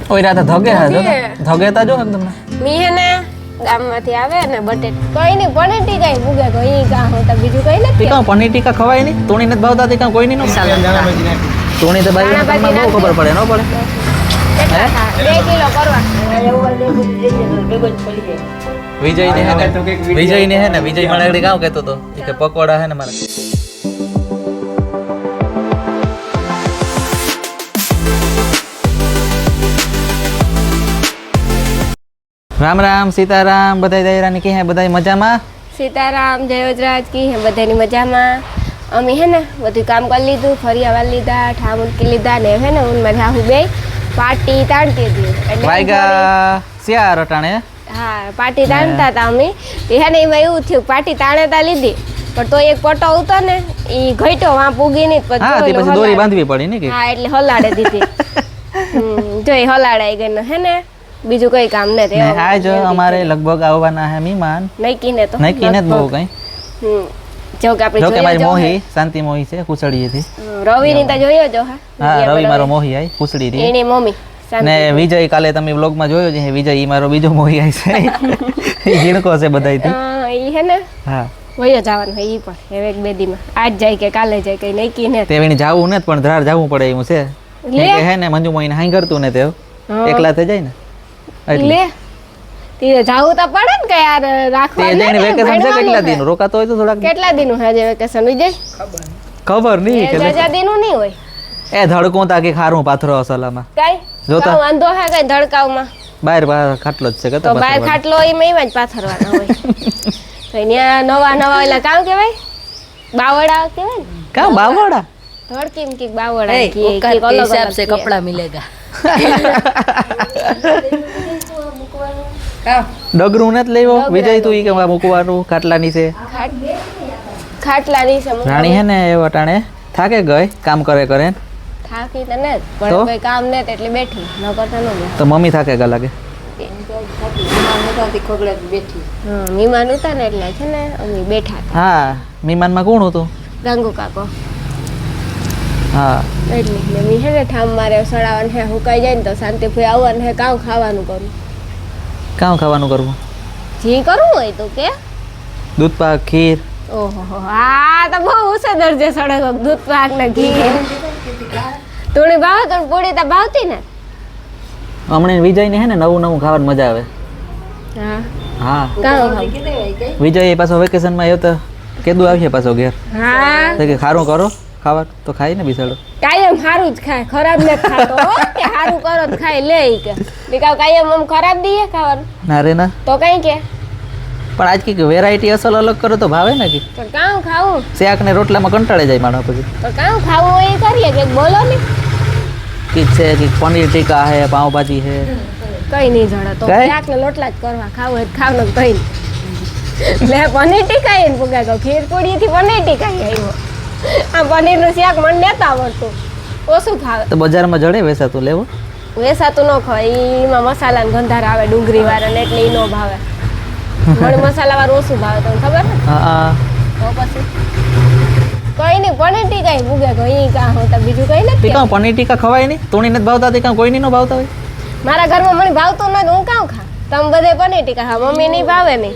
ઓય રાતે ધગે હા ધગે તા જો એકદમ મી હે ને ગામમાંથી આવે ને બટેટ કઈ નહીં પનેટી કઈ ભૂગે તો ઈ કા હોતા બીજું કઈ નથી તી કા પનીર ટીકા ખવાય નહીં તોણી નથી ભાવતા તી કા કોઈ નહીં નો તોણી તો બાઈ તમને બહુ ખબર પડે નો પડે કેટલા ખા 2 કિલો કરવા વિજય ને હે ને વિજય મને આગળ ગાવ કહેતો તો કે પકોડા હે ને મારે રામ રામ સીતારામ બધાય દાયરાની કે હે બધાય મજામાં સીતારામ જય વજરાજ કી હે બધાની મજામાં અમે હે ને બધું કામ કરી લીધું ફરી આવા લીધા ઠા મૂકી લીધા ને હે ને હું મારે હાહુ બે પાટી તાણતી હતી એટલે વાયગા સિયા રટાણે હા પાટી તાણતા હતા અમે હે ને એમાં એવું થયું પાટી તાણતા લીધી પણ તો એક પટો ઉતો ને ઈ ઘઈટો વાં પૂગી ની હા તે પછી દોરી બાંધવી પડી ને કે હા એટલે હલાડે દીધી જોઈ હલાડાઈ ગઈ ને હે ને બીજું કઈ કામ નથી આજ અમારે લગભગ આવવાના હે મહેમાન નઈકીને તો નઈકીને જ બહુ કઈ જો કે આપણે જો કે મારી મોહી શાંતિ મોહી છે કુસડીએથી રવિ ની તો જોયો જો હા રવિ મારો મોહી આઈ કુસડી રી એની મમ્મી ને વિજય કાલે તમે વ્લોગ માં જોયો છે વિજય ઈ મારો બીજો મોહી આઈ છે ઈ જીણકો છે બધાયથી હા ઈ હે ને હા વયો જવાનું હે ઈ પણ હવે એક બે દીમાં આજ જાય કે કાલે જાય કઈ નઈકીને તે વેણી જાવું ને પણ ધાર જાવું પડે એવું છે કે હે ને મંજુ મોહીને હાઈ કરતું ને તે એકલા થઈ જાય ને લે તીરે જાવું તો પડે ને કે યાર રાખવા તે જઈને વેકેશન છે કેટલા દિન રોકાતો હોય તો થોડા કેટલા દિન હે જે વેકેશન હોય જાય ખબર નહીં કે જાજા દિનું નહીં હોય એ ધડકો તા કે ખારું પાથરો અસલામાં કઈ જોતા કાં વાંધો હે કઈ ધડકાવમાં બહાર ખાટલો જ છે કે તો બહાર ખાટલો એમાં જ પાથરવાના હોય તો અહીંયા નવા ઓલા કામ કેવાય બાવડા કેવાય ને કા બાવડા ધડકીમ કી બાવડા ए, કી औकात के हिसाब से कपड़ा मिलेगा ડગરું નથી લેવો વિજય તું ઈ કે મૂકવાનું ખાટલાની છે ખાટલાની છે રાણી હે ને એ વટાણે થાકે ગઈ કામ કરે કરે થાકી તો ને પણ કોઈ કામ ને એટલે બેઠી ન કરતા ન તો મમ્મી થાકે ગા લાગે મહેમાન હતા ને એટલે છે ને અમે બેઠા હતા હા મહેમાનમાં કોણ હતું ગંગુ કાકો હા એટલે ને મી હે ને ઠામ મારે સડાવવાનું હે હુકાઈ જાય ને તો શાંતિથી આવવાનું હે કામ ખાવાનું કરું કામ ખાવાનું કરવું જી કરવું હોય તો કે દૂધ પાક ખીર ઓહો આ તો બહુ ઊંચે દરજે સડે દૂધ પાક ને ઘી તુણી ભાવ તો પૂરી તો ભાવતી ને હમણાં વિજય ને હે ને નવું નવું ખાવાની મજા આવે હા હા કામ વિજય એ પાછો વેકેશન માં આવ્યો તો કેદું આવશે પાછો ઘેર હા તો કે ખારું કરો ખાવા તો ખાઈ ને બિસાડો કાયમ સારું જ ખાય ખરાબ ને ખાતો હો કે સારું કરો તો ખાઈ લે ઈ કે નીકાવ કાયમ આમ ખરાબ દઈએ ખાવાનું ના રે ના તો કઈ કે પણ આજ કઈક વેરાયટી અસલ અલગ કરો તો ભાવે ને કે પણ કામ ખાવું શાક ને રોટલામાં કંટાળી જાય માણસ પછી તો કામ ખાવું હોય એ કરીએ કે બોલો ને કઈક છે કે પનીર ટીકા હે પાવભાજી હે કઈ નહીં જડે તો કઈ? શાક ને લોટલા જ કરવા ખાવું હોય તો ખાવ ને કઈ લે પનીર ટીકા એને પુગા તો ખીર પૂરી થી પનીર ટીકા આવ્યો આ પનીર નું શાક મને નતા આવડતું ઓછું ખાવે તો બજારમાં જડે વેસાતું લેવું વેસાતું ન ખવાય એમાં મસાલા ને ગંધાર આવે ડુંગળી વાળા ને એટલે એ ન ભાવે મને મસાલા વાળું ઓછું ભાવે તમને ખબર ને હા તો પછી કઈ નહીં પનીર ટીકા ભૂગે તો ઈ કા હોતા બીજું કઈ નથી ટીકા પનીર ટીકા ખવાય નહીં તોણી નથી ભાવતા ટીકા કોઈ નહીં ભાવતા હોય મારા ઘરમાં મને ભાવતું નથી હું કામ ખા તમે બધે પનીર ટીકા ખા મમ્મી નહીં ભાવે નહીં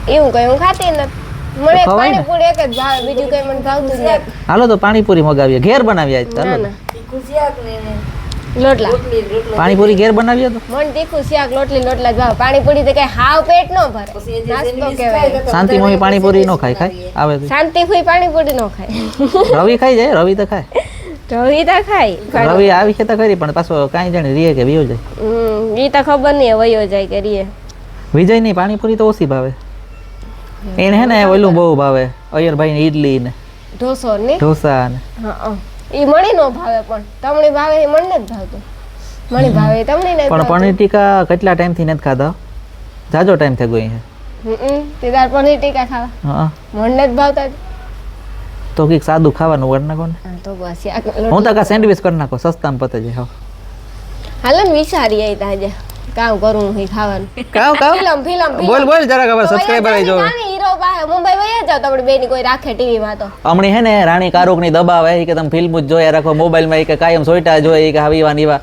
એવું કઈ હું ખાતી નથી મને તો ખવાય ને. પાણીપુરી એક જ ભાવે બીજું કઈ મને ભાવતું જ નથી હાલો તો પાણીપુરી મગાવીએ ઘેર બનાવીએ આજ ના ચાલો ના લોટલા પાણીપુરી ઘેર બનાવીએ તો મન તીખું શાક લોટલા જ ભાવે પાણીપુરી તો કઈ હાવ પેટ ન ભરે નાસ્તો કહેવાય શાંતિ મોહી પાણીપુરી નો ખાય આવે તો. શાંતિથી પાણીપુરી ન ખાય રવિ ખાઈ જાય રવિ તો ખાય રવિ તો ખાય રવિ આવી છે તો ખરી પણ પાછો કાંઈ જાણે રીએ કે વિયો જાય ઈ તો ખબર નહીં વયો જાય કે રીએ વિજય ની પાણીપુરી તો ઓછી ભાવે એને હે ને ઓલું બહુ ભાવે અયરભાઈ ને ઈડલી ને ઢોસો ને ઢોસા ને હા ઈ મણી નો ભાવે પણ તમને ભાવે એ મને નથી ભાવતું મણી ભાવે એ તમને નથી પણ પનીર ટીકા કેટલા ટાઈમ થી નથી ખાધા જાજો ટાઈમ થઈ ગયો તે તાર પનીર ટીકા ખાવા હા મને નથી ભાવતા તો કઈક સાદું ખાવાનું વર નાખો ને હા તો બસ શાક હું તો કા સેન્ડવિચ કરી નાખો સસ્તામાં પતે જાય હા હાલો ને વિચારી આવી તાજે કામ કરું હું ખાવાનું કાવ ફિલ્મ બોલ જરાક હવે સબસ્ક્રાઇબર આવી જો હીરો પાસે મુંબઈ વયા જાવ તો આપણે બેની કોઈ રાખે ટીવી માં તો હમણી હે ને રાણી કારુક ની દબાવે કે તમે ફિલ્મ જ જોયા રાખો મોબાઈલ માં કે કાયમ સોઈટા જોઈએ કે આવી વા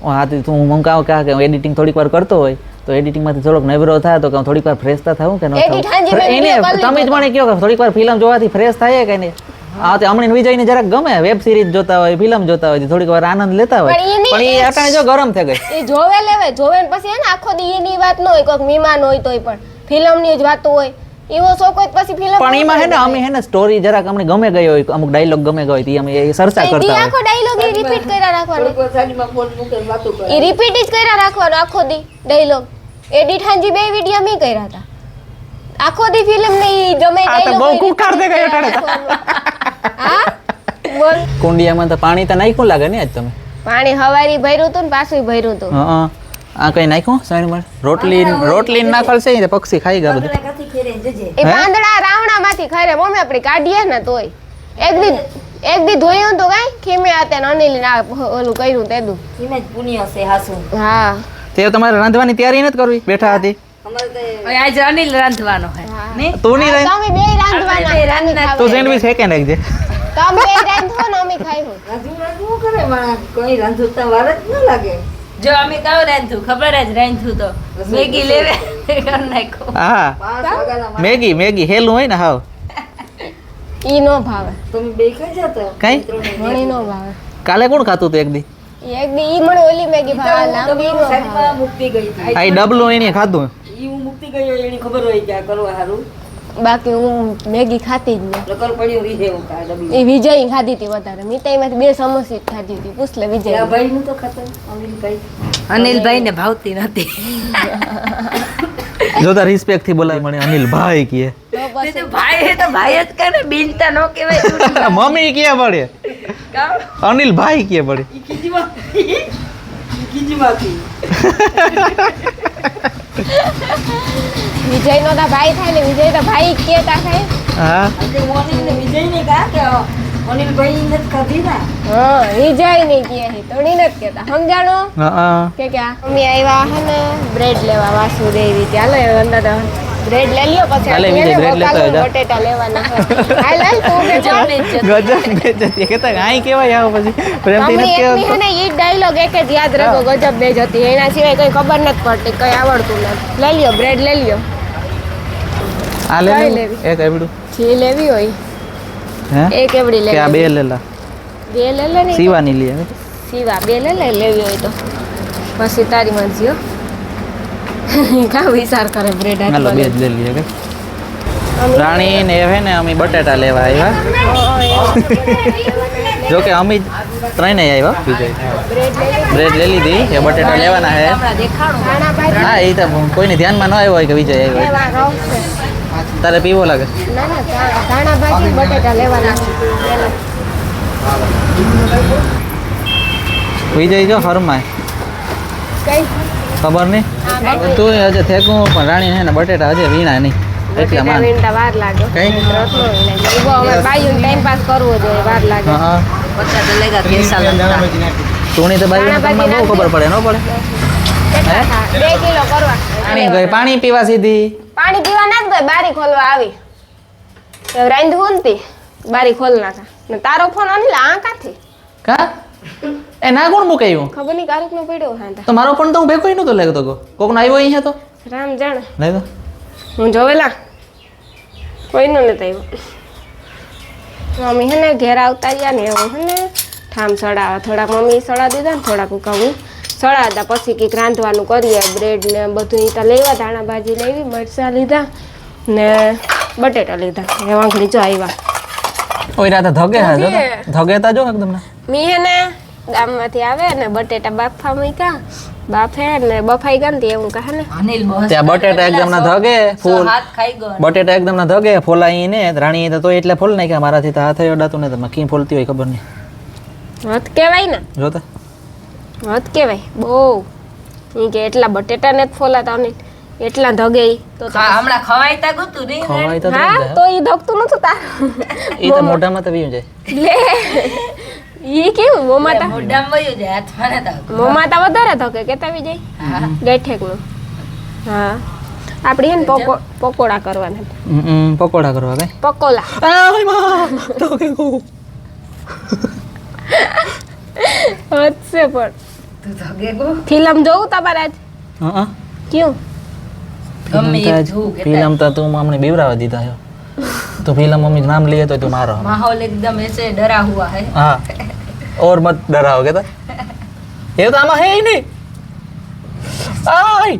હાથી તું મંગાવ કે એડિટિંગ થોડીક વાર કરતો હોય તો એડિટિંગ માંથી થોડોક નવરો થાય તો થોડીક વાર ફ્રેશ થાવું કે ન થાવું એને તમે જ મને કહો કે થોડીક વાર ફિલ્મ જોવાથી ફ્રેશ થાય કે નહીં હા તે હમણાં વિજયને જરાક ગમે વેબ સિરીઝ જોતા હોય ફિલ્મ જોતા હોય થોડીક વાર આનંદ લેતા હોય પણ એ અટાણે જો ગરમ થઈ ગઈ એ જોવે ને પછી હે ને આખો દી એની વાત ન હોય કોઈક મહેમાન હોય તોય પણ ફિલ્મની જ વાતો હોય એવો શોખ હોય પછી ફિલ્મ પણ એમાં હે ને અમે હે ને સ્ટોરી જરાક અમને ગમે ગઈ હોય અમુક ડાયલોગ ગમે ગયો હોય તે અમે એ ચર્ચા કરતા હોય આખો ડાયલોગ એ રિપીટ કર્યા રાખવાનો એ રિપીટ જ કર્યા રાખવાનો આખો દી ડાયલોગ એડિટ હાંજી બે વિડિયો મે કર્યા હતા આખો દી ફિલ્મ ની ગમે આ તો બહુ કુકાર દે ગયો ટાણે હા બોલ કુંડિયામાં તો પાણી તો નાખ્યું લાગે ને આજ તમે પાણી હવારી ભર્યું તું ને પાછું ભર્યું તું હા આ કઈ નાખ્યું સાઈડમાં રોટલી નાખલ છે ને પક્ષી ખાઈ ગયા બધું એ પાંદડા રાવણામાંથી ખાય મમ્મી આપણે કાઢીએ ને તોય એક દી ધોયું તો કાઈ ખીમે આતે અનિલ ના ઓલું કર્યું તેદું ખીમે જ પુણ્ય છે હાસુ હા તે તમારે રાંધવાની તૈયારી નથી કરવી બેઠા હતી હવે આજ અનિલ રાંધવાનો હે ને તું નહીં રાંધ તમે બે રાંધવાના તું સેન્ડવિચ હે કે નાખજે તમે બે રાંધો ને અમે ખાઈ રાજુ કરે માણા કોઈ રાંધતા વાર જ ન લાગે જો અમે કાવ રાંધું ખબર જ રાંધું તો મેગી લેવે કર નાખો હા મેગી હેલું હોય ને હાવ ઈ નો ભાવે તમે બે ખાઈ જતો કઈ મણી નો ભાવે કાલે કોણ ખાતું હતું એક દી એક દી ઈ મને ઓલી મેગી ભાવે લાંબી નો ભાવે મુક્તિ ગઈ આ ડબલું એની ખાધું ઈ હું મુક્તિ ગયો એની ખબર હોય કે આ કરવા હારું બાકી હું મેગી ખાતી જ નહીં લકર પડ્યો ઈ દેવું કા ડબી એ વિજય ખાધી હતી વધારે મીઠાઈમાંથી બે સમોસી જ ખાધી હતી પૂછ લે વિજય ભાઈ નું તો ખતમ અનિલભાઈ ને ભાવતી નથી જોતા રિસ્પેક્ટ થી બોલાય મને અનિલભાઈ કહે તો ભાઈ તો ભાઈ જ કરે બિનતા નો કહેવાય મમ્મી કહે પડે અનિલભાઈ કહે પડે કીજીમાંથી વિજય નો તો ભાઈ થાય ને વિજય તો ભાઈ કેતા થાય હા અનિલ ને વિજય ને કા કે અનિલભાઈ ને જ ખાધી ના હા વિજય ને કહે છે તોડી નથી કેતા સમજાણો હા કે મમ્મી આવ્યા હે ને બ્રેડ લેવા વાસુદેવી ચાલો અંદર બ્રેડ લઈ લ્યો પછી હાલે વિજય બ્રેડ લેતો જા બટેટા લેવાના હાલ હાલ તું કે ગજબ બેજતી કેતા આઈ કેવાય આવ પછી પ્રેમથી નથી મમ્મી એકની હે ને ઈ ડાયલોગ એક જ યાદ રાખો ગજબ બેજતી એના સિવાય કઈ ખબર નથી પડતી કઈ આવડતું નથી લઈ લ્યો બ્રેડ લઈ લ્યો આ લે કઈ લેવી? એક એવડું જે લેવી હોય હે એક એવડી કે આ લેવી બે લેલા બે લે લે ને સીવાની લે સીવા બે લે લે લેવી હોય તો પછી તારી મરજી હો કા વિચાર કરે બ્રેડ હાલો બે જ લઈ લઈએ કે રાણી ને હે ને અમે બટેટા લેવા આવ્યા જો કે અમે ત્રણે આવ્યા વિજય બ્રેડ લઈ લીધી એ બટેટા લેવાના હે હા એ તો કોઈને ધ્યાનમાં ન આવ્યો હોય કે વિજય આવ્યો તારે પીવો લાગે ના ના ધાણા ભાજી બટેટા લેવાના વિજય જો હરમાય કઈ ખબર નહીં તું હજે થેકું પણ રાણી હે ને બટેટા હજે વીણા નહીં એટલા માન મિનિટ વાર લાગે કઈ રસનો વીણાય ઉભો હવે બાયું ટાઈમ પાસ કરવો જોઈએ વાર લાગે હા પચાસ તો લેગા કેસા લગતા તુણી તો બાઈ તમને બહુ ખબર પડે ન પડે કેટલા થાય? 2 કિલો કરવા પાણી ગઈ પાણી પીવા સીધી પાણી પીવા નાખ દે બારી ખોલવા આવી તો રાંધવું નથી બારી ખોલ નાખા ને તારો ફોન અનિલ આ કાથી કા એ ના કોણ મુકાયું ખબર નહીં કારુક નો પડ્યો હા તો મારો પણ તો હું ભેગો નતો લેતો કોક નો આવ્યો અહીંયા તો રામ જાણે લઈ તો હું જોવેલા કોઈનો નથી આવ્યો મમ્મી હે ને ઘેર આવતા રહ્યા ને એવું હે ને ઠામ સડાવા થોડાક મમ્મી સડા દીધા ને થોડાક ઉકાવું સડાતા પછી કંઈક રાંધવાનું કરીએ બ્રેડ ને બધું ઈતા લેવા ધાણા ભાજી લેવી મરચાં લીધા ને બટેટા લીધા એ વાંખડી જો આવ્યા ઓય રાતે ધગે હા જો ધગેતા જો એકદમ ના મી હે ને ગામમાંથી આવે ને બટેટા બાફા મૂક્યા બાફે ને બફાઈ ગયા ને તે એવું કહે ને અનિલ બસ ત્યાં બટેટા એકદમ ના ધગે ફૂલ હાથ ખાઈ ગયો બટેટા એકદમ ના ધગે ફોલાઈ ને રાણી તો એટલે ફોલ નાખ્યા મારાથી તો હાથે અડાતું ને કી ફોલતી હોય ખબર નહીં હથ કહેવાય ને જોતા હથ કહેવાય બહુ ઈ કે એટલા બટેટા ને જ ફોલાતા ને એટલા ધગે ઈ તો હમણાં ખવાયતા ગતું નહીં ખવાય તો હા તો ઈ ધગતું નતું તાર એ તો મોઢામાં તો વીયું જાય લે ઈ કેવું મોમાતા મોઢામાં વયું જાય હાથમાં નતા આવતું. મોમાતા વધારે થકે કેતા વિજય હા ગેઠેકનું હા આપણે હે ને પકોડા કરવાના પકોડા કરવા કઈ પકોલા હદસે પણ તું તો ગેગો ફિલ્મ જોઉં તમારે આજ ક્યું ગમે એ જોવું કે ફિલ્મ તો તું અમને બીવરાવા દીધા છે તો ફિલ્મ મમ્મી નામ લીએ તો તું મારો माहौल एकदम ऐसे डरा हुआ है हाँ और मत डराओ कहता ये तो आमा है ही नहीं आय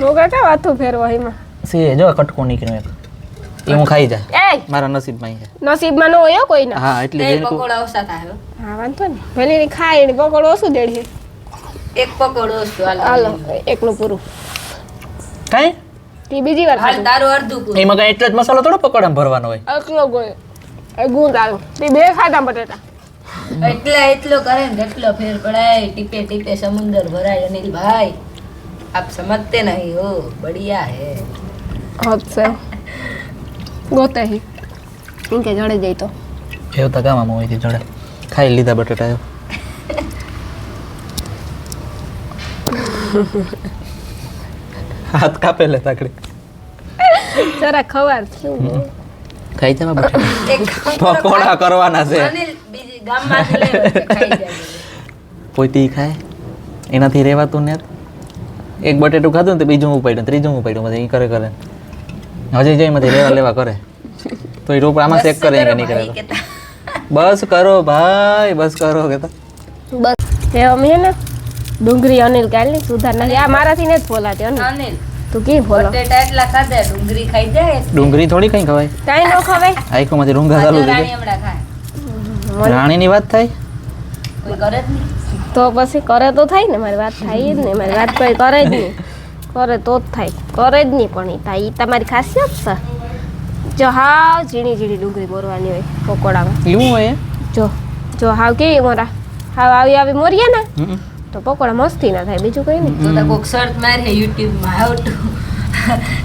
રોગા કા વાતો ફેરવા એમાં સે જો કટકો નીકળ્યો એક એ હું ખાઈ જાય એ મારા નસીબમાં છે નસીબમાં ન હોય હો કોઈના હા એટલે एक જેને કો पकोड़ा ओसा था हो હા વાંધો ને ભલે ની ખાય ને પકોડો ઓછું દેડી एक पकोड़ो ओसो હાલો એકલું પૂરું કાઈ તી બીજી વાર हाल तारो अर्धू पूરું એમાં કઈ એટલો જ મસાલો થોડો પકોડામાં ભરવાનો હોય એકલો ગયો એ ગુંદ આલો તી બે ખાધા બટેટા એટલો કરે ને એટલો ફેર પડાય ટીપે ટીપે समुंदर भराय अनिल भाई आप समझते नहीं हो बढ़िया है હદ છે ગોતે હી ઇનકે જડે જઈ તો એવું તો કામ હોય જોડે ખાઈ લીધા બટેટા એવો હાથ કાપે લે તાકડી જરા ખવાર થયું ખાઈ જવા બટેટા एक काम करो, પકોડા કરવાના છે અનિલ બીજી ગામમાં જ લેવો છે, ખાઈ જાય પોતી ખાય એનાથી રહેવાતું ને એક બટેટું ખાધું ને તો બીજું ઉપાડ્યું ત્રીજું ઉપાડ્યું બધે ઈ કરે કરે હજી જઈ માંથી લેવા કરે તો એ રોપ આમાં ચેક કરે કે નહીં કરે તો. બસ કરો ભાઈ બસ કરો કેતા બસ એ અમે હે ને ડુંગળી અનિલ કાલની સુધાર નથી આ મારાથી ને જ ફોલાતી અનિલ અનિલ તું કી ફોલો બટેટા એટલા ખાધા ડુંગળી ખાઈ જાય ડુંગળી થોડી કઈ ખવાય કાઈ ન ખવાય આઈકોમાંથી રૂંગા ચાલુ થઈ રાણી હમણાં ખાય જાય રાણીની વાત થાય કોઈ કરે જ નહીં તો પછી કરે તો થાય ને મારી વાત થાય જ ને મારી વાત કોઈ કરે જ નહીં કરે તો જ થાય કરે જ નહીં પણ ઈ થાય ઈ તમારી ખાસિયત છે જો હાવ ઝીણી ઝીણી ડુંગળી બોરવાની હોય પકોડામાં એવું હોય જો જો હાવ કેવી મોરા હાવ આવી આવી મોરીએ ને તો પકોડા મસ્તી ના થાય બીજું કઈ નહીં તો કોક સર્ચ મારે YouTube માં હાઉ ટુ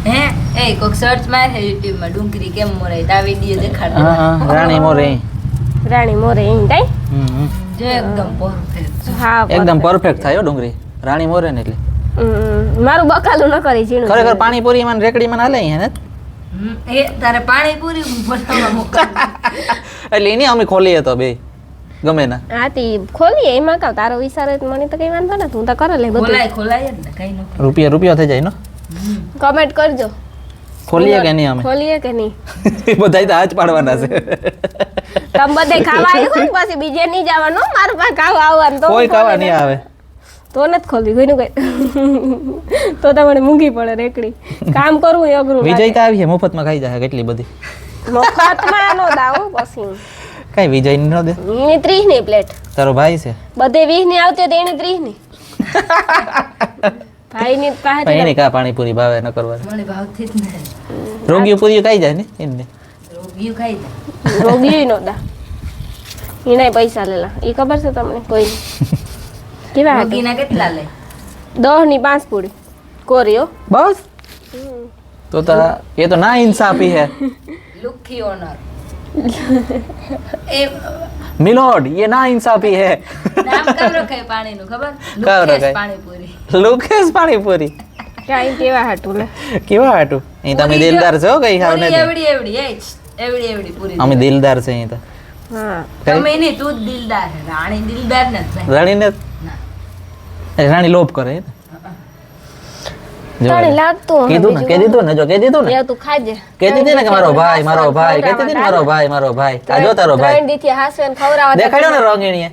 હે એ કોક સર્ચ મારે YouTube માં ડુંગળી કેમ મોરાય તા વિડિયો દેખાડ હા હા રાણી મોરે રાણી મોરે એમ થાય જો એકદમ પરફેક્ટ હા એકદમ પરફેક્ટ થાય હો ડુંગળી રાણી મોરે ને એટલે મારું બકાલું ન કરી ઝીણું ખરેખર પાણીપુરી માં રેકડી માં હાલે હે ને એ તારે પાણીપુરી બનાવવા મોકલ એટલે એની અમે ખોલીએ તો બે ગમે ના હા તી ખોલીએ એમાં કાવ તારો વિચાર હોય તો મને તો કઈ વાંધો નથી હું તો કરે લે બધું ખોલાય જ ને કઈ નો રૂપિયા થઈ જાય ને કમેન્ટ કરજો ખોલીએ કે નહીં અમે ખોલીએ કે નહીં બધાય તો હાથ પાડવાના છે તમે બધે ખાવા આવ્યું ને પછી બીજે નહીં જવાનું હો, મારું પાસે ખાવા આવવાનું તો કોઈ ખાવા નહીં આવે તો નથી ખોલવી કોઈનું કઈ તો તમને મૂંઘી પડે રેકડી કામ કરવું એ અઘરું વિજય તો આવી છે મફતમાં ખાઈ જાય કેટલી બધી મફતમાં નો દાવો પછી કઈ વિજય ની ન દે એની 30 ની પ્લેટ તારો ભાઈ છે બધે 20 ની આવતી હોય તો એને 30 ની ભાઈ ની પાસે પણ એને કા પાણીપુરી ભાવે ન કરવાની મને ભાવથી જ ને રોગી પૂરી ખાઈ જાય ને એને રોગીઓ ખાઈ જાય રોગી નો દા એના પૈસા લેલા એ ખબર છે તમને કોઈ કેવા હતા? રોગીના કેટલા લે 10 ની 5 પૂરી કોરીઓ બસ તો ये तो ना इंसाफी है લુખી ઓનર એ मिलोड ये ना इंसाफी है નામ કેમ રખાય પાણીનું ખબર કેમ લુકેશ રખાય? પાણીપુરી લુકેશ પાણીપુરી કાઈ કેવા હાટું લે કેવા હાટું અહીં તમે પૂરી દિલદાર છો કઈ હાવ પૂરી નથી એવડી એવડી એ જ, એવડી એવડી પૂરી અમે દિલદાર છે અહીં તો હા તમે નહીં તું જ દિલદાર છે રાણી દિલદાર નથી રાણીને ના રાણી લોભ કરે ને જો તને લાગતું હશે કીધું ને બીજું. કે દીધું ને જો કે દીધું ને લે તું ખાજે કહેતી હતી ને કે મારો ભાઈ કહેતી હતી ને મારો ભાઈ આ જો તારો ભાઈ ત્રણ દીથી હાસવે ને ખવડાવવા દેખાડ્યો ને રોંગીણીએ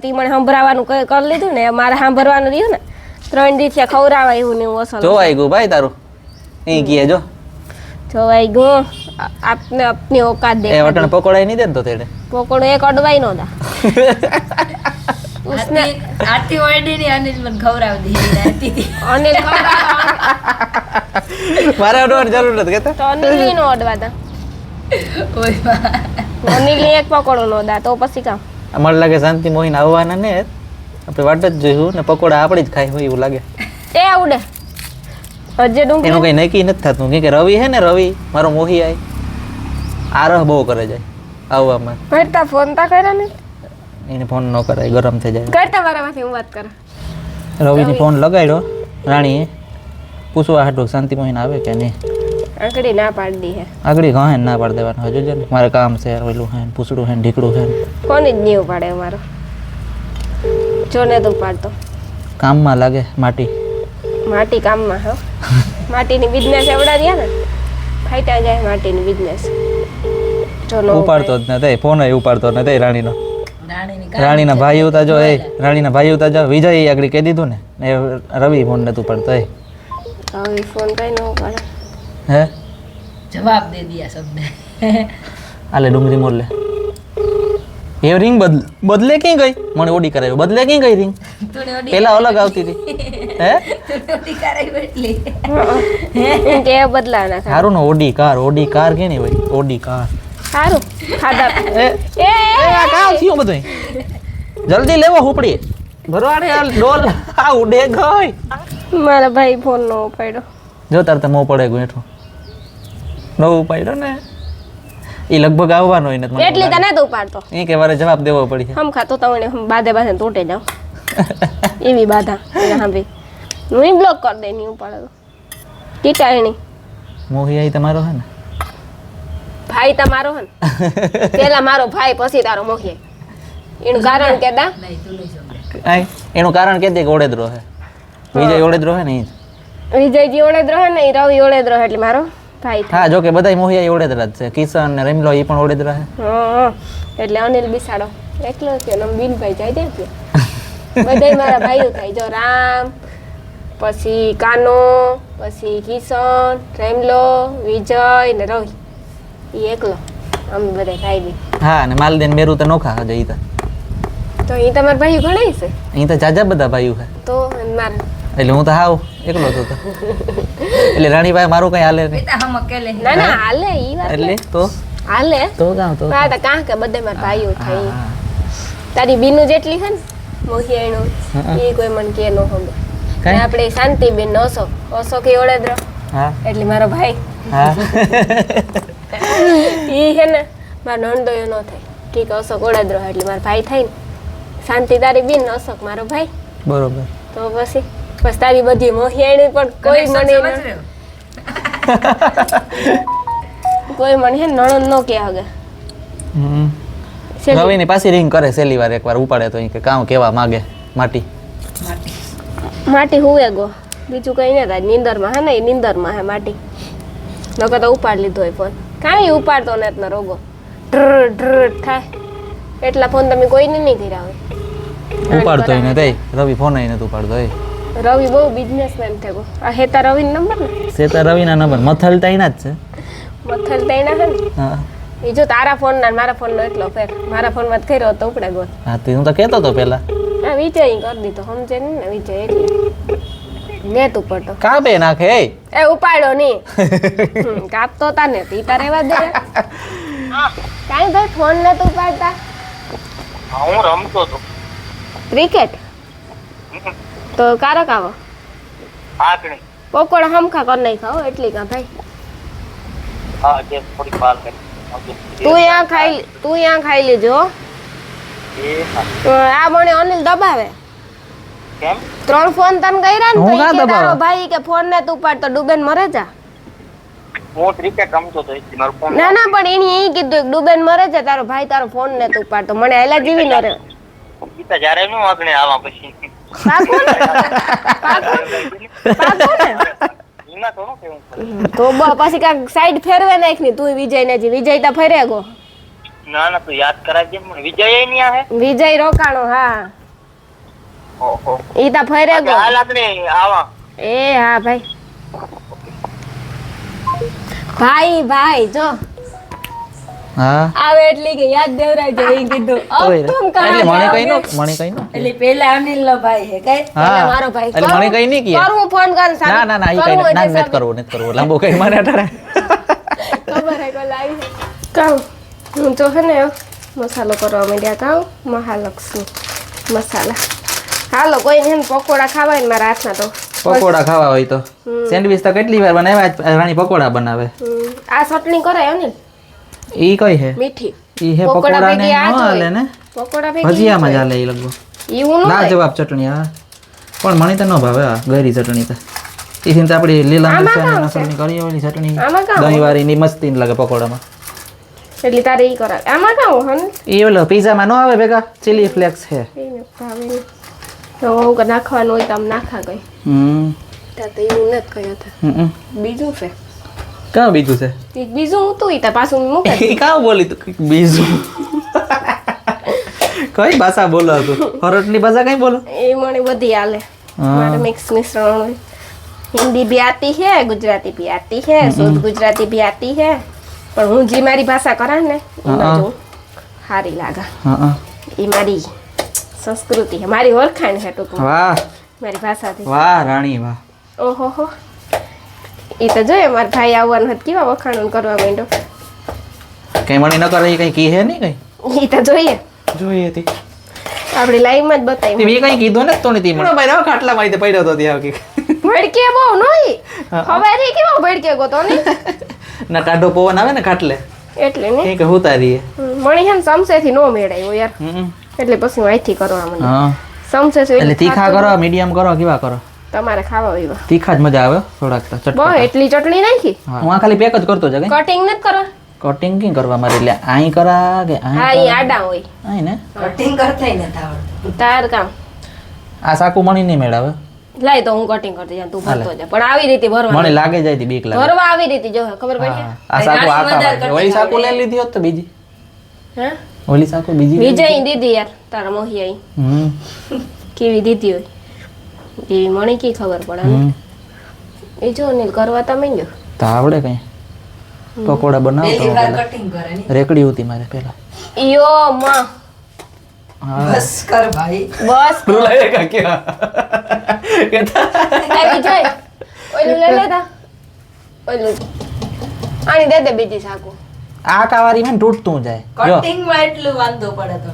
તી મને સંભળાવાનું કરી લીધું ને મારે સાંભળવાનું રહ્યું ને 3 દીથી ખવડાવા એવું ને એવું અસલ જોવાઈ ગયું ભાઈ તારું અહીં કીએ જો જોવાઈ ગયું આપને આપની ઓકાત એ દે વટણ પકોડાઈ નહીં દે ને તો તેડે પકોડો એક અડવાઈ નો દા उसने આરતી ઓરડી ની અનિલ મને ખવડાવી દીધી આરતી અનિલ ખવડાવવા મારે અડવાની જરૂર નથી કેતા તો અનિલ નો અડવા દા ઓય માં. અનિલ એક પકોડો નો દા તો પછી કામ મને લાગે શાંતિ મોહીન આવવાના ને આપણે વાટ જ જોઈશું ને પકોડા આપણે જ ખાઈ હોય એવું લાગે એ આવડે હજે ડુંગળી એનું કઈ નક્કી નથી થતું કેમ કે રવિ હે ને રવિ મારો મોહી આય આરહ બહુ કરે જાય આવવામાં કરતા ફોન તા કર્યા ને એને ફોન ન કરાય, ગરમ થઈ જાય. કરતા મારામાંથી હું વાત કરું. રવિને ફોન લગાડ્યો રાણીએ પૂછવા હાટું શાંતિ મોહીને આવે કે નહીં. આંકડી ના પાડી દી હે. આગળ કહે ના પાડી દેવાનું. હજુ છે ને મારે કામ છે, ઓલું હે ને પૂછડું હે ને ઢીકડું હે ને. ફોન જ નહીં ઉપાડે મારો. જો ને તો ઉપાડતો. કામમાં લાગે માટી. માટી કામમાં હો. માટીની બિઝનેસ એવડા રહ્યા ને ફાઈટા જાય માટીની બિઝનેસ. જો નો ઉપાડતો જ નથી, ફોન ઉપાડતો નથી રાણીનો. રાણીની રાણીના ભાઈ ઉતા જો એ રાણીના ભાઈ ઉતા જો વિજય આગળ કહી દીધું ને એ રવિ ફોન નતું પડતો એ હવે ફોન કઈ ન ઉપાડે. હે જવાબ દે દિયા શબ્દ. આલે ડુંગળી મોર લે. એ રિંગ બદલે ક્યાં ગઈ? મને ઓડી કરાવ્યો, બદલે ક્યાં ગઈ રિંગ? તુને ઓડી પેલા અલગ આવતી હતી. હે તુને ઓડી કરાવી એટલી. એમ કે બદલા ના ખા. સારું ને ઓડી કાર કે નહીં ભાઈ? ઓડી કાર સારું ખાધા. એ આ કામ થયું બધું. જલ્દી લેવો હુપડી ભરવાડે આ ડોલ આ ઉડે ગઈ. મારા ભાઈ ફોન નો ઉપાડ્યો. જો તાર તો મોં પડે ગયું હેઠું ન ઉપાડ્યો ને એ લગભગ આવવાનો હોય ને મને એટલી તને તો ઉપાડતો. એ કે વારે જવાબ દેવો પડી. હમ ખાતો તમને બાધે બાધે તૂટે જાવ એવી બાધા. હા ભાઈ હું બ્લોક કરી દે નહીં ઉપાડે તો ટીટાણી. મોહી આઈ તમારો હે ને ભાઈ તમારો હે ને પેલા મારો ભાઈ પછી તારો મોહી. એનું કારણ કે દા નહીં તું નહીં સમજે. આય એનું કારણ કે દે કે ઓડેદરો હે વિજય ઓડેદરો હે ને ઈ જ. વિજયજી ઓળેદરો હે ને એ રવિ ઓળેદરો હે એટલે મારો ભાઈ થાય. હા જો કે બધાય મોહિયા ઓડેદરા જ છે. કિશન ને રમલો ઈ પણ ઓડેદરા હે. હા એટલે અનિલ બિસાડો એકલો છે ને બીનભાઈ જાય ત્યાં છે. બધાય મારા ભાઈઓ થાય. જો રામ પછી કાનો પછી કિશન રેમલો વિજય ને રવિ એ એકલો અમે બધા ભાઈ બી. હા ને માલદેન મેરુ તો નોખા હજે ઈ તો એ તમારા ભાઈઓ ઘણા છે તો જાજા બધા ભાઈઓ હે. તો મારા એટલે હું તો હાવ એકલો હતો તો. એટલે રાણીભાઈ મારું કઈ હાલે નહીં. બેટા હમ અકેલે ના ના હાલે ઈ વાત એટલે તો હાલે તો કામ તો હા તો કાં કે બધે મારા ભાઈઓ થાય. હા. તારી બીનું જેટલી છે ને મોહિયાણું હા. એ કોઈ મને કે નો ખબર. કાંઈ? ને આપણે શાંતિબેન ઓસો કે ઓળેદરો હા એટલે મારો ભાઈ હા ઈ છે ને મારો નંદોયો ન થાય. ઠીક અશોક ઓળેદરો એટલે મારો ભાઈ થાય ને. શાંતિ તારી બેન અશોક મારો ભાઈ. બરોબર. તો પછી તારી બધી મોહિયાણી પણ કોઈ મને કોઈ મને હે ને નણંદ નો કે હગે. હમ. છેલ્લી- રવિની પાછી રિંગ કરે છેલ્લી વાર એકવાર ઉપાડે તો ઈ કે કામ કેવા માગે માટી. માટી હુવે ગો બીજું કઈ નહીં થાય. નીંદરમાં હે ને એ નીંદરમાં હે માટી. નકર તો ઉપાડ લીધો હોય ફોન. કાંઈ ઉપાડતો ને એટલો રોગો ડ્ર ડ્ર થાય. એટલા ફોન તમે કોઈને નહીં કર્યા હોય. ઉપાડતો ય નથી રવિ ફોન ય નથી ઉપાડતો એ. રવિ બહુ બિઝનેસમેન થયો. આ હેતા રવિનો નંબર ને સેતા રવિના નંબર મથલતા એના જ છે. મથલ તૈણા હે ને હા એ જો તારા ફોન ના મારા ફોન નો એટલો ફેર. મારા ફોન માં કર્યો તો ઉપડે ગો. હા તે હું તો કહેતો હતો પેલા આ વિજય કરી દીધો સમજે નહીં ને વિજય એટલે નેત ઉપડતો કાપે નાખે એ. એ ઉપાડ્યો નહીં. કાપતો તા ને તી તારે એવા દે કાંઈ ભાઈ ફોન ને તું ઉપાડતા હું રમતો હતો ક્રિકેટ તો કારક આવો આંકણી પકોડા હમખા કરી નાખા હો એટલી કા ભાઈ. હા જે થોડી વાર કરી તું ત્યાં ખાઈ લેજો હો. એ હા. આ મને અનિલ દબાવે. કેમ 3 ફોન તને કર્યા ને હું તો ઈ ના કે તારો દબાવે. ભાઈ કે ફોન ને તું ઉપાડ તો ડૂબેન મરે જા. હું ક્રિકેટ રમતો હતો એટલે મારો ફોન ના ના પણ એની ઈ કીધું કે ડૂબેન મરે છે તારો ભાઈ તારો ફોન ને તું ઉપાડ તો મને હેલા જીવી ન રે. ગીતા જ્યારે નું આંકણે આવા પછી પાકું ને પાકું ને એમાં થોડું કેવું પડે. તો પછી કાંઈક સાઈડ ફેરવે નાખ ની તું વિજય ને જી વિજય તો ફરે ગો. ના ના તું યાદ કરાવજે મને વિજય નહીં આવે વિજય રોકાણો હા ઓહો ઈ તો ફરે ગો. હાલ આપણે આવા એ હા ભાઈ ભાઈ ભાઈ જો હા આવે એટલી કે યાદ દેવરાય ઈ કીધું અબ ઓય. તુમ એટલે કહા મને જાઓગે? કઈ નો મને કઈ નો એટલે પેલા અનિલ નો ભાઈ હે કઈ એટલે હા મારો ભાઈ એટલે મને કઈ નહીં કીએ. કરું ફોન કર ના ના ના ઈ કઈ ના નથી કરવું લાંબુ કઈ મને અટાડે. ખબર હે કોલ આવી કાઉ હું તો હે ને મસાલો કરવા માંડ્યા કાઉ મહાલક્ષ્મી મસાલા. હાલો કોઈ ને પકોડા ખાવાય ને મારા હાથના તો પકોડા ખાવા હોય તો સેન્ડવિચ તો કેટલી વાર બનાવ્યા આજ રાણી પકોડા બનાવે. આ ચટણી કરાય ને ઈ કઈ હે મીઠી ઈ હે પકોડા પકોડા ને ભેગી આ ન જ હાલે હોય. ને પકોડા ભેગી ભજીયામાં જ હાલે ઈ લગભગ એવું ન ના હોય. જવાબ ચટણી હા પણ મને તો ન ભાવે આ ગરી ચટણી તો ઈથી તો આપણી લીલા આમાં મરચાં કાં નસલની કરી વાળી ચટણી આમાં કાં દહીં વાળી ની મસ્તી લાગે પકોડામાં એટલે તારે ઈ કરાવે આમાં કાં હન એ ઓલો પીઝામાં ન આવે ભેગા ચીલી ફ્લેક્સ છે એને ભાવે નહીં. તો હું કે નાખવાનું હોય તો આમ નાખા ગઈ ત્યાં તો એવું નથી કહ્યું હતા બીજું છે કાં બીજું છે ઈ બીજું હું તું ઈ તો પાછું મૂકે ઈ કાં બોલી તું બીજું કઈ ભાષા બોલો તું હરોટની ભાષા કઈ બોલો એ મને બધી હાલે हाँ। મારે મિક્સ મિશ્રણ હોય हिंदी भी आती है गुजराती भी आती है शुद्ध गुजराती भी आती है पर હું જે મારી ભાષા કરા ને એમાં જો સારી લાગે હા એ મારી સંસ્કૃતિ છે મારી ઓળખાણ છે ટૂંકમાં વાહ મારી ભાષાથી વાહ રાણી વાહ ઓહો હો એ તો જોઈએ મારા ભાઈ આવવાનું હતું કેવા વખાણ કરવા માંડ્યો કઈ મણી ન કરે ઈ કઈ કી હે નહીં કઈ એ તો જોઈએ જોઈએ હતી આપણી લાઈવમાં જ બતાવી તે કઈ કીધું ને તો નથી મને ભાઈ ખાટલા માં પડ્યો તો ત્યાં કે ભડકે બહુ નહી હવે રે કેવો ભડકે ગોતો ને ના કાઢો પવન આવે ને ખાટલે એટલે ને કઈ ઉતારીએ મણી હે સમસેથી નો મેળાયો યાર એટલે પછી હું અહીંથી કરવા મને હા સમસે એટલે તીખા કરો મીડિયમ કરો કેવા કરો તમારે ખાવા પીવા તીખા જ મજા આવે થોડાક તો બહુ ચટપટા એટલી ચટણી નાખી હું આ ખાલી પેક જ કરતો જ કટિંગ નથી કરવા કટિંગ કેમ કરવા મારે એટલે આઈ કરા કે હા એ આડા હોય આઈ ને કટિંગ કરતા નથી આવડતું. તાર કામ આ સાકુ મણી નહીં મેળાવે લાય તો હું કટિંગ કરતી જાઉં તું ભરતો જા પણ આવી રીતે ભરવા મને લાગે જાય તી બીક લાગે ભરવા આવી રીતે જો ખબર પડી હા, આ સાકુ આ કાવા ઓલી સાકુ લઈ લીધી હોત તો બીજી હે ઓલી સાકુ બીજી વિજય દીદી યાર તારા મોહિયા હમ કેવી દીધી હોય એવી મને કી ખબર પડે ને હમ. એ જો નીલ કરવા તમે ગયો તો આવડે કઈ પકોડા બનાવતો પહેલી વાર પેલા કટિંગ કરે ને રેકડી હતી મારે પેલા યો માં હા બસ કર ભાઈ બસ રૂલાય કા ક્યાં આ વિજય ઓલું લઈ લેતા ઓલું આની દે દે બીજી સાકુ આ કાવારી માં તૂટતું જાય જો કટિંગ માં એટલું વાંધો પડે તો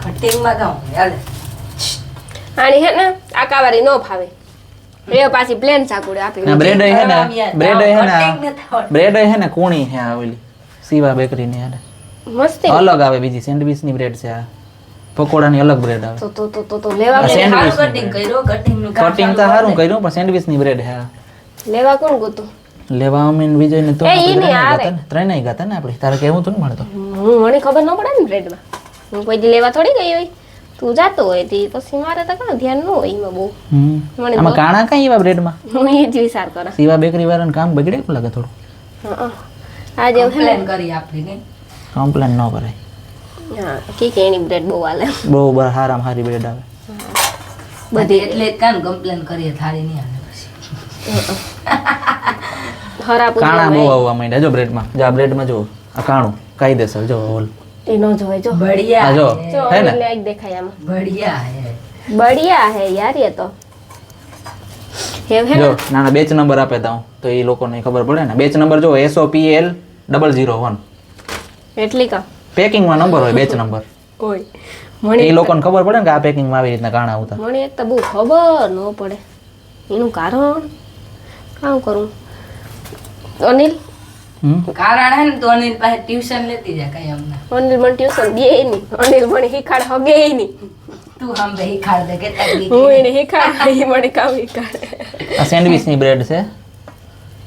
કટિંગ માં કામ હાલે આની હે ને આ કાવારી નો ફાવે એ પાછી પ્લેન સાકુડે આપી ના બ્રેડ હે ને બ્રેડ હે Cutting ને નથી આવડતું. બ્રેડ હે ને કુણી હે આ ઓલી સીવા બેકરી ની હારે મસ્તી અલગ આવે બીજી સેન્ડવિચ ની બ્રેડ છે આ પકોડાની અલગ બ્રેડ આવે તો લેવા આ કોણ? sandwich સારું કટિંગ કર્યું કટિંગ નું કામ કટિંગ તો સારું કર્યું પણ સેન્ડવિચ ની બ્રેડ હે આ. લેવા કોણ ગોતું લેવા અમે ને વિજય ને તો એ ઈ નહીં આવે. ત્રણેય ગાતા ને આપણે તારે કેવું તું ને મળતો હું મને ખબર ન પડે ને બ્રેડમાં હું કોઈ દી લેવા થોડી ગઈ હોય તું જાતો હોય તે પછી મારે તો કાં ધ્યાન ન હોય એમાં બહુ મને આમાં કાણા કઈ એવા બ્રેડ માં હું એ જ વિચાર કરા સીવા બેકરી વાળાને કામ બગડે એવું લાગે થોડું હા આજે હે ને પ્લાન કરી આપી ને કમ્પ્લેન ન કરાય હા કે એની બ્રેડ બહુ હાલે બહુ બર હારામાં હારી બ્રેડ આવે બધી એટલે જ કામ કમ્પ્લેન કરીએ થાળી નહીં આવે પછી હરા કાણા બહુ પૂજા આવવા માંડ્યા જો બ્રેડમાં જો આ બ્રેડમાં જો આ કાણું કાયદેસર જો ઓલ એ નો જોવે જો બઢિયા આ જો હે, જો હે ને એટલે એક દેખાય આમાં બઢિયા હે બઢિયા હે યાર ये તો હે જો નાના બેચ નંબર આપે તો તો એ લોકોને ખબર પડે ને બેચ નંબર જો SOPL 001 એટલી કા પેકિંગમાં નંબર હોય બેચ નંબર કોઈ મને એ લોકોને ખબર પડે ને કે આ પેકિંગમાં આવી રીતના કાણા આવતા મને એક તો બહુ ખબર ન પડે એનું કારણ કામ કરું અનિલ કારણ હે ને તો અનિલ પાસે ટ્યુશન લેતી જા કઈ અમને અનિલ મને ટ્યુશન દે નહીં અનિલ મને શીખાડ હગે નહીં તું હમ બે ખાડ દે કે તકલી હું એને શીખાડ એ મને કામ શીખાડે આ સેન્ડવિચ ની બ્રેડ છે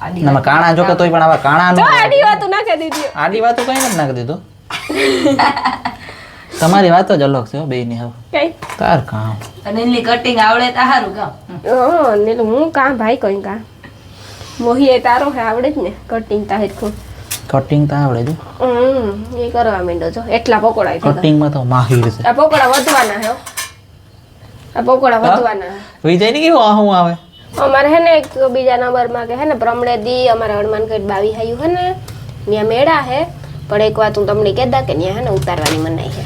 આડી આમાં કાણા જો કે તોય પણ આવા કાણા જો નો આડી વાતું નાખી દીધી આડી વાતો કઈ નથી નાખી દીધો તમારી વાતો જ અલગ છે બે ની હવે કઈ તાર કામ અનિલની કટિંગ આવડે તો સારું કામ અનિલ હું કામ ભાઈ કઈ કામ મોહી એ તારો હે આવડે જ ને કટિંગ તાહેર ખુદ કટિંગ તો આવડે જો એ કરવા માંડો છો એટલા પકોડા છે કટિંગ માં તો માહિર છે આ પકોડા વધવાના હે હો. આ પકોડા વધવાના હે. વિજય ની કેવું આહું આવે અમારે હે ને એક બીજા નંબરમાં કે હે ને પ્રમણે દી અમારે હનુમાનગઢ બાવી હાયું હે ને ત્યાં મેળા હે પણ એક વાત હું તમને કહેતા કે ત્યાં હે ને ઉતારવાની મનાઈ છે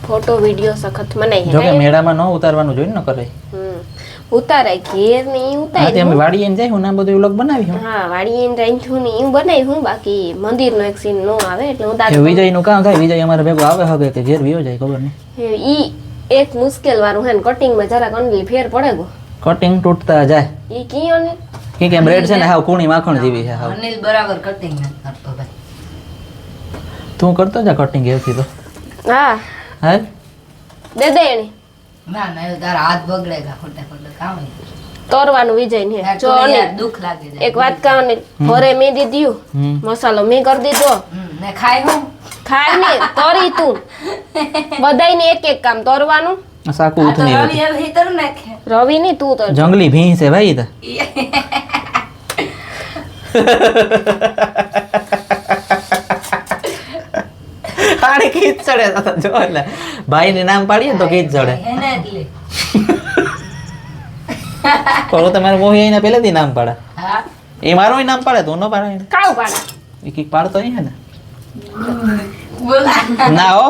ફોટો વિડીયો સખત મનાઈ જો છે કે મેળામાં ન ઉતારવાનું જોઈને ન કરે ઉતારાય ઘેર ને ઈ હા તે ઉતારી અમે વાડીએ ને જાય હું ના બધું વ્લોગ બનાવી હું હા વાડી એને રાંધ્યું ને ઈ બનાવી હું બાકી મંદિરનો એક સીન નો આવે એટલે હું એ વિજય નું કામ થાય વિજય અમારે ભેગો આવે હવે કે ઘેર વિયો જાય ખબર નહીં ઈ એક મુશ્કેલ વાળું હે ને કટિંગમાં જરાક અંડલી ફેર પડે ગો કટિંગ તૂટતા જાય ઈ કીયો ને કે બ્રેડ છે ને હાવ કૂણી માખણ જેવી છે હાવ અનિલ બરાબર કટિંગ નથી કરતો ભાઈ તું કરતો જા કટિંગ એવથી તો હા હે દે દે એની ના ના એવું તારા હાથ બગડેગા ખોટા ખોટા કામ તોરવાનું વિજય ને જો અનિલ દુઃખ લાગે છે. એક વાત કહું ને ઘરે મેં દીધું હમ. મસાલો મેં કરી દીધો ને ખાય હું ખાય ને તોરી તું બધાયને એક એક કામ તોરવાનું સાકુ આ તો ઉથની રવિ હવે હીટર નાખે રવિ ની તું તો જંગલી ભીંસ છે ભાઈ તા આને કીચ ચડે તો જો એટલે ભાઈ ને નામ પાડીએ ને તો કીચ ચડે એને એટલે કોલો તમારે મોહી આઈને પહેલેથી નામ પાડે હા એ મારો નામ પાડે તો ન પાડે એને કાવ પાડા એ કીક પાડતો અહીં હે ને બોલા ના હો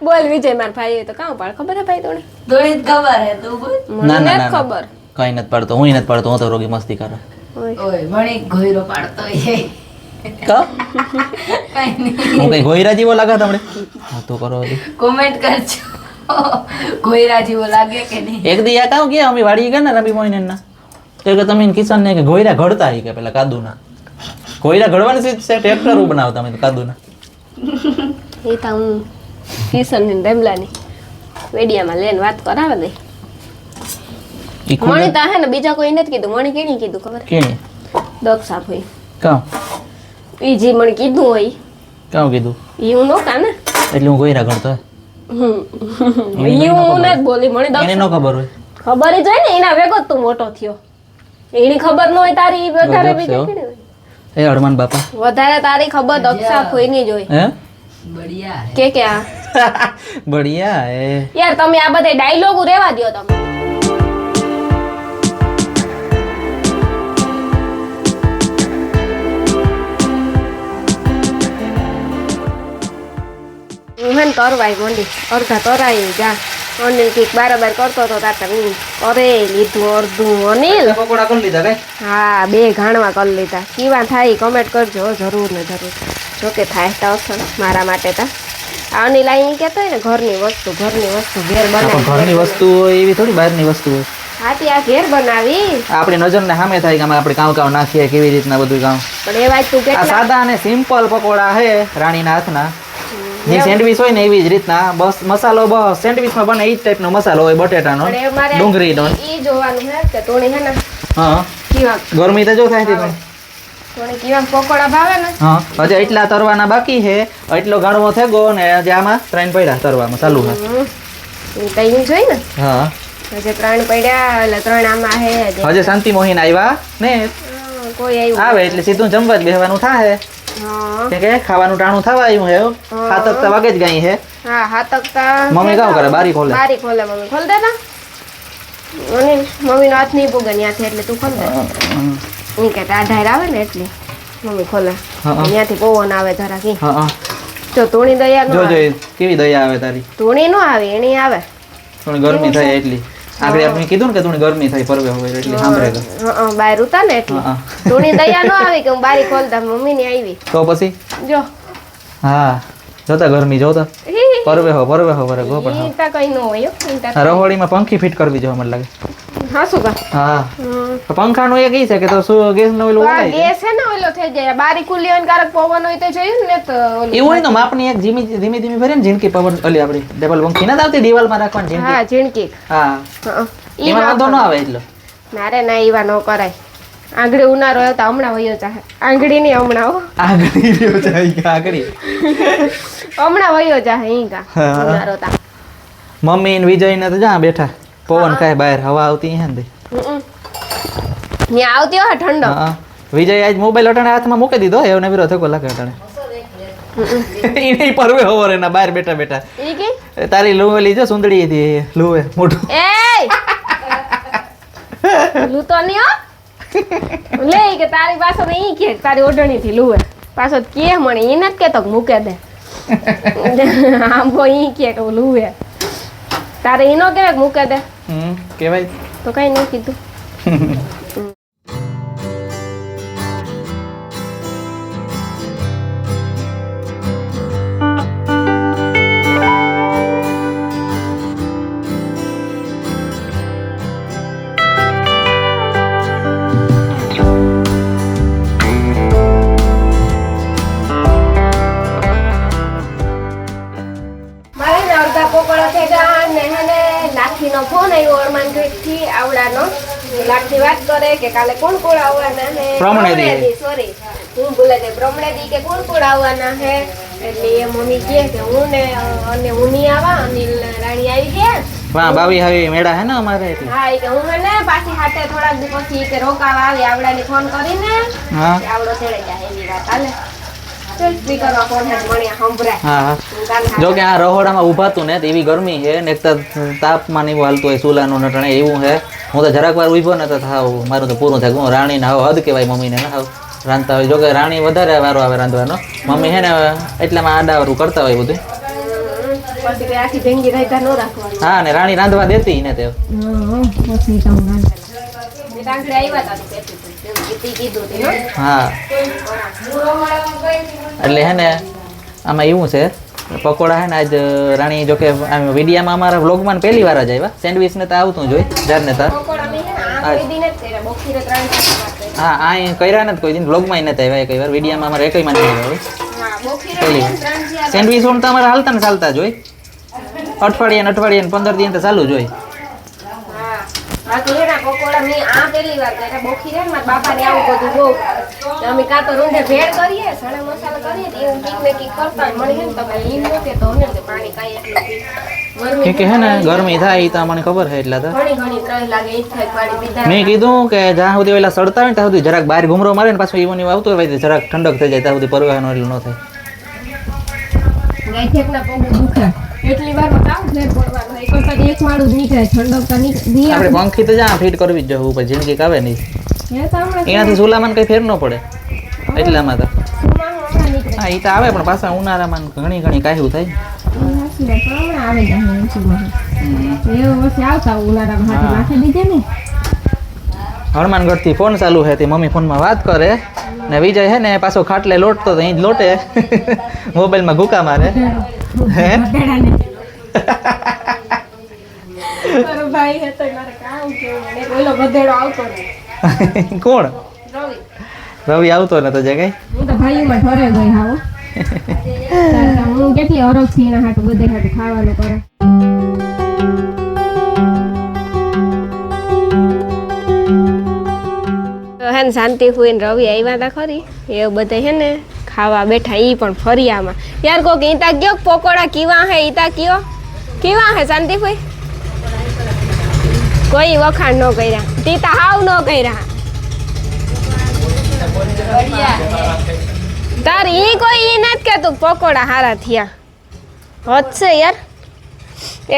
બોલ વિજય માર ભાઈ તો કાવ પાડ ખબર હે ભાઈ તોને થોડી જ ખબર હે તું બોલ ના મને ના નથી ના ખબર કઈ નથી પાડતો હું નથી પાડતો હું તો રોગી મસ્તી કરે ઓય. ઓય મણી ઘોયરો પાડતો એ કા કઈ નહીં હું કઈ ગોયરા જેવો લાગે તમને હા તો કરો હજી. કોમેન્ટ કરજો ઘોયરા જેવો લાગે કે નહીં એક દી આ કામ કે અમે વાડી ગયા ને રમી મોઈને ના તો કે તમે કિશન ને કે ગોયરા ઘડતા હી કે પેલા કાદુના ગોયરા ઘડવાની છે ટ્રેક્ટર બનાવતા અમે તો કાદુના એ તો હું કિશન ને ડેમલાની વેડિયામાં લઈને વાત કરાવે દે ઈ ખુદ મણી તા હે ને બીજા કોઈ નથી કીધું મણી કેણી કીધું ખબર કેણી દક્ષ આપ હોય કામ ઈ જે મને કીધું હોય કામ કીધું ઈ હું નહોતા ને એટલે હું ગોયરા ઘડતો ઈ હું નથી બોલી મને એને દક્ષ ન ખબર હોય ખબર જ હોય ને એના ભેગો જ તું મોટો થયો એની ખબર ન હોય તારી ઈ વધારે ગજબ છે બીજી હો. કેની હોય? એ હડમાન બાપા વધારે તારી ખબર દક્ષા કોઈની જ હોય હે બઢિયા હે કે આ બઢિયા એ યાર તમે આ બધા ડાયલોગ રેવા દ્યો તમે હું હે ને તરવાઈ મંડી અડધા તરાઈ જા અનિલ કઈક બારાબાર કરતો હતો તાતા હું અરે લીધું અડધું અનિલ પકોડા કરી લીધા કઈ હા બે ઘાણવા કરી લીધા કેવા થાય કમેન્ટ કરજો હો, જરૂર ને જરૂર જોકે થાય તો અસર મારા માટે તો આ અનિલ અહીં કહેતો હોય ને ઘરની વસ્તુ ઘેર પણ ઘરની બનાવી વસ્તુ હોય એવી થોડી બહારની વસ્તુ હોય હા ત્યાં ઘેર બનાવી આપણી નજરને સામે થાય કે આમાં આપણે કામ કામ નાખીએ કેવી રીતના બધું કામ પણ એ વાત તું આ કેટલા સાદા અને સિમ્પલ પકોડા છે રાણીના હાથના જે સેન્ડવિચ હોય ને એવી જ રીતના બસ મસાલો બસ સેન્ડવિચમાં બને એ જ ટાઈપનો મસાલો હોય બટેટાનો પણ એ મારે ડુંગળીનો ઈ જોવાનું હે કે તોણી હે ને હા કેવા ગરમી તો જો થાય છે પણ. તોણી કેવા પકોડા ભાવે ને હા હજી એટલા તરવાના બાકી છે એટલો ગાળવો થઈ ગયો ને હજી આમાં 3 પડ્યા તરવામાં ચાલુ છે એ તો ઈ જોઈ ને હા હજે 3 પડ્યા એટલે 3 આમાં હે હજે. હજી શાંતિ મોહીન આવ્યા ને કોઈ આવ્યું આવે એટલે સીધું જમવા જ બેસવાનું થાય હા કે ખાવાનું ટાણું થવા આવ્યું હે ખાતક તો વાગે જ ગઈ હે હા હાથકતા મમ્મી કામ કરે બારી ખોલે બારી ખોલે મમ્મી ખોલ દે ના અને મમ્મીનો હાથ નહીં પૂગે ત્યાંથી એટલે તું ખોલ દે ઈ કે આધાર આવે ને એટલે મમ્મી ખોલે હા. ત્યાંથી પવન આવે જરા કી હા હા જો તોણી દયા નો જો જો કેવી દયા આવે તારી તોણી નો આવે એની આવે થોડી ગરમી થાય એટલી આગળ આપણે કીધું ને કે થોડી ગરમી થાય પરવે હોય એટલે સાંભળે બહાર ઉતા ને એટલે હા. તોણી દયા નો આવી કે હું બારી ખોલતા મમ્મી ની આવી તો પછી જો હા જોતા ગરમી જોતા પરવે હો કરે ગો પણ ઈ તા કઈ નો હોય હો. ઈ તા હા. રહોડીમાં પંખી ફિટ કરવી જો મને લાગે હા શું કા હા હમ. તો પંખાનું એક ઈ છે કે તો શું ગેસ નો ઓલું આ વળાય ગેસ છે ને ઓલો થઈ જાય બારી ખુલ્લી હોય ને કારક પવન હોય તો જોયું ને તો ઓલું એવું હોય તો માપની એક ધીમી ધીમી ભરે ને ઝીણકી પવન ઓલી આપણી ડબલ પંખી ના આવતી દિવાલમાં રાખવાની ઝીણકી હા ઝીણકી હા હા. ઈ એમાં વાંધો ન વાપરવાનું. આવે એટલો મારે ના ઈવા ન કરાય આંગળી ઉનાળો હોય તો હમણાં વયો જાહે આંગળી ની હમણાં હો આગળ રહ્યો જાય આગળ હમણાં વયો જાહે ઈ કા હા. ઉનાળો તા મમ્મી ને વિજય ને તો જ્યાં બેઠા પવન ખાય બહાર હવા આવતી હે ને ત્યાં આવતી હોય ઠંડો હા વિજય આજ મોબાઈલ અટાણે હાથમાં મૂકી દીધો એવું નવીરો થયો લાગે અટાણે એને પરવે હોવર એના બહાર બેઠા બેઠા ઈ કે તારી લુવેલી જો સુંદડી હતી લુવે મોટું એય લૂતો ની હો લે ઈ કે તારી પાસે ઈ કે તારી ઓઢણી થી લુવે પાછો કે મને ઈ નથી કેતો કે મૂકે દે આમ કો ઈ કે લુવે તારે ઈ નો કહેવાય કે મૂકે દે કેવાય તો કઈ નહીં કીધું મમ્મીનો ફોન આવ્યો અરમાનગઢથી આવડાનો લાગતી વાત કરે કે કાલે કોણ કોણ આવવાના હે પ્રમણેદી. સોરી હું બોલે તે પ્રમણેદી કે કોણ કોણ આવવાના હે એટલે એ મમ્મી કહે કે હું ને અને હું નહીં આવા અનિલ રાણી આવી ગયા વાહ બાવી હાવી મેળા હે ને અમારે એટલે હા એ કે હું હે ને પાછી હાથે થોડાક દી પછી કે રોકાવા આવી આવડાને ફોન કરીને હા કે આવડો ચડે જાય એવી વાત હાલે તો સ્પીકરમાં ફોન હેડ મળ્યા સંભળાય હા હા હું કાલે જો કે આ રહોડામાં ઊભાતું ને તો એવી ગરમી છે ને એક તો તાપમાન એવું હાલતું હોય ચૂલાનું નટણે એવું છે હું તો જરાક વાર ઊભો ને તો થાવ મારું તો પૂરું થાય હું રાણીને હાવ હદ કહેવાય મમ્મીને ને હાવ રાંધતા હોય જો કે રાણી વધારે વારો આવે રાંધવાનો મમ્મી છે ને એટલામાં આડાવરું કરતા હોય બધું પછી કે આખી જિંદગી રહેતા ન રાખવાનું હા ને રાણી રાંધવા દેતી ને તે ટાંકરે આવ્યા હતા તો કહેતી હતી. એમ કીધી કીધું હતું, હો. હા એટલે હે ને આમાં એવું છે પકોડા હે ને આજ રાણી જો કે વિડીયામાં અમારા વ્લોગમાં પહેલી વાર જ આવ્યા સેન્ડવિચ ને તો આવતું જોઈ જાર ને તાર પકોડા મેં છે ને આ કોઈ દી નથી કર્યા. બોખીરે 3 વાર કર્યા. હા આ કર્યા ને કોઈ દિન વ્લોગમાં નથી આવ્યા કઈ વાર વિડીયામાં અમારે એકઈ માં નહીં આવ્યા હા, બોખીરે પહેલી મેં 3 વાર. સેન્ડવિચ ઓમ તો અમારે હાલતા ને ચાલતા જોઈ અઠવાડિયે ને 15 દિન તો ચાલુ જોઈ હા. આ તો એના પકોડા મેં આ પહેલી વાર કર્યા. બોખીરે ને મારા બાપાને આવું બધું બહુ ગમે. અમે કાં તો રૂંઢે ભેળ કરીએ, સણા મસાલા કરીએ તો એવું કીક ને કીક કરતા હોય. મને છે ને તમે લીમ નો કે તો ને કે પાણી કાંઈ એટલું પી. ગરમી કે હે ને ગરમી થાય એ તો મને ખબર છે એટલા તો ઘણી ઘણી ત્રય લાગે એ જ થાય પાણી પીધા. મેં કીધું કે જ્યાં સુધી ઓલા સડતા હોય ને ત્યાં સુધી જરાક બહાર ઘૂમરો મારે ને પાછું ઈવન આવતું હોય તો જરાક ઠંડક થઈ જાય ત્યાં સુધી પરવાનો એટલું ન થાય ગાયઠેકના પગ દુખે. એટલી વારમાં કામ ફેર પડવાનો. એક વખત એક માળું જ નીકળે ઠંડક તો નહીં આપણે પંખી તો જ્યાં ફીટ કરવી જ જોઈએ ઉપર જિંદગી કાવે નહીં હે તો હમણાં એનાથી ચૂલામાં કઈ ફેર ન પડે એટલામાં તો સુમાં હમણાં નીકળે. હા એ તો આવે પણ પાછા ઉનાળામાં ઘણી ઘણી કાહ્યું થાય સાચી વાત. પણ હમણાં આવે જાય એમ સુમાં. એવું વર્ષે આવતા ઉનાળામાં હાથે નાખી દીધે ને. હનુમાનગઢથી ફોન ચાલુ છે તે મમ્મી ફોનમાં વાત કરે ને વિજય હે ને પાછો ખાટલે લોટતો તો અહીં જ લોટે મોબાઈલમાં ઘૂકા મારે હે મારો ભાઈ હતો મારે કામ કેવું ને ઓલો ગધેડો આવતો ને કોણ રવિ. રવિ આવતો ને તો જે કઈ હું તો ભાઈઓમાં ઠરે ગઈ હાવ. હું કેટલી અરગથી એના હાટું બધે હાટું ખાવાનું કરે. હે ને શાંતિ ફૂઈને રવિ આવ્યા હતા ખરી એવું બધે હે ને ખાવા બેઠા ઈ પણ ફરિયામાં યાર કોક ઈતા કયો પકોડા કીવા હે ઈતા કયો કેવા હે શાંતિ ફૂઈ કોઈ વખાણ ન કર્યા તીતા હાવ ન કર્યા તાર ઈ કોઈ ઈ નથી કહેતું પકોડા હારા થયા હદશે યાર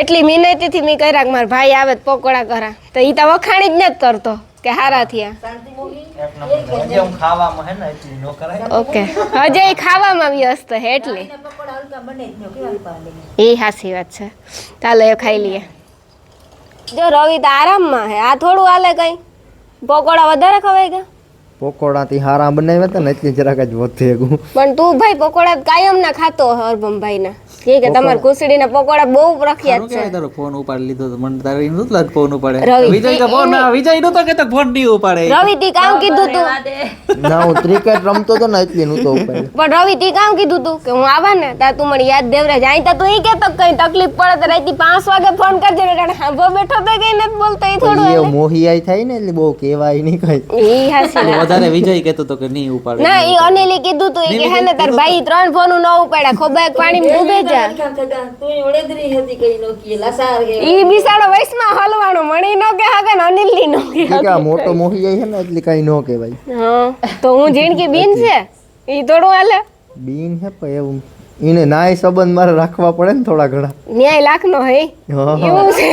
એટલી મિનતીથી મેં કર્યા કે મારા ભાઈ આવે તો પકોડા કરા તો ઈ તો વખાણી જ નથી કરતો કે હારા થયા ઓકે હજે ઈ ખાવામાં વ્યસ્ત હે એટલે એ હાસી વાત છે ચાલો એ ખાઈ લઈએ જો રવિ તો આરામમાં હે આ થોડું હાલે કઈ પકોડા વધારે ખવાય ગયા પકોડાથી હારા બનાવ્યા હતા ને એટલે જરાક જ વધે ગયું પણ તું ભાઈ પકોડા કાયમ ના ખાતો હરભમભાઈ ના કે તમારા કુસડીના પકોડા બહુ પ્રખ્યાત છે તારો ફોન ઉપાડી લીધો તો મને તારે એમ નતું ફોન ઉપાડે રવિ, વિજય તો ફોન વિજય નતો કે તો ફોન નહીં ઉપાડે રવિ તી કામ કીધું તું ના હું ક્રિકેટ રમતો હતો ને એટલે નહોતો ઉપાડ્યો પણ રવિ તી કામ કીધું તું કે હું આવા ને તા તું મને યાદ દેવરે જાય તો તું ઈ કેતો કઈ તકલીફ પડે તો રાતી 5 વાગે ફોન કરજે ને હાંભો બેઠો તો કઈ નથી બોલતો ઈ થોડું એ મોહિયાઈ થાય ને એટલે બહુ કહેવાય નહીં કઈ ઈ હાસી વાત. વધારે વિજય કહેતો તો કે નહીં ઉપાડે ના ઈ અનિલે કીધું તું ઈ કે હે ને તાર ભાઈ 3 ફોન ન ઉપાડ્યા ખોબા પાણી ડૂબે જા ઈ બિસાડો વૈષ્ણવ હલવાનો મણી નો કે હકે ને અનિલ ની નો કે કે આ મોટો મોહિયાઈ છે ને એટલે કઈ ન કહેવાય હા તો હું જીણકી બીન છે ઈ થોડું હાલે બીન હે પણ એવું એને નાય સંબંધ મારે રાખવા પડે ને થોડા ઘણા ન્યાય લાખનો હે હા. એવું છે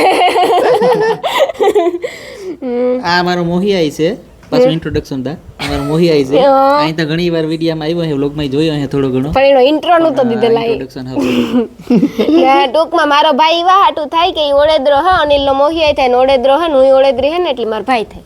આ મારો મોહિયાઈ છે પાછું ઇન્ટ્રોડક્શન દા અમારો મોહિયાઈ છે અહીં તો ઘણી વાર વિડીયોમાં આવ્યો છે વ્લોગમાં જોયો છે થોડો ઘણો પણ એનો ઇન્ટ્રો નું તો દીધેલા હે ઇન્ટ્રોડક્શન હતું ને ટૂંકમાં મારો ભાઈ એવા હાટું થાય કે ઈ ઓળેદરો હે અનિલ નો મોહિયાઈ થાય ને ઓળેદરો હે ને હું ઓળેદરી હે ને એટલે મારો ભાઈ થાય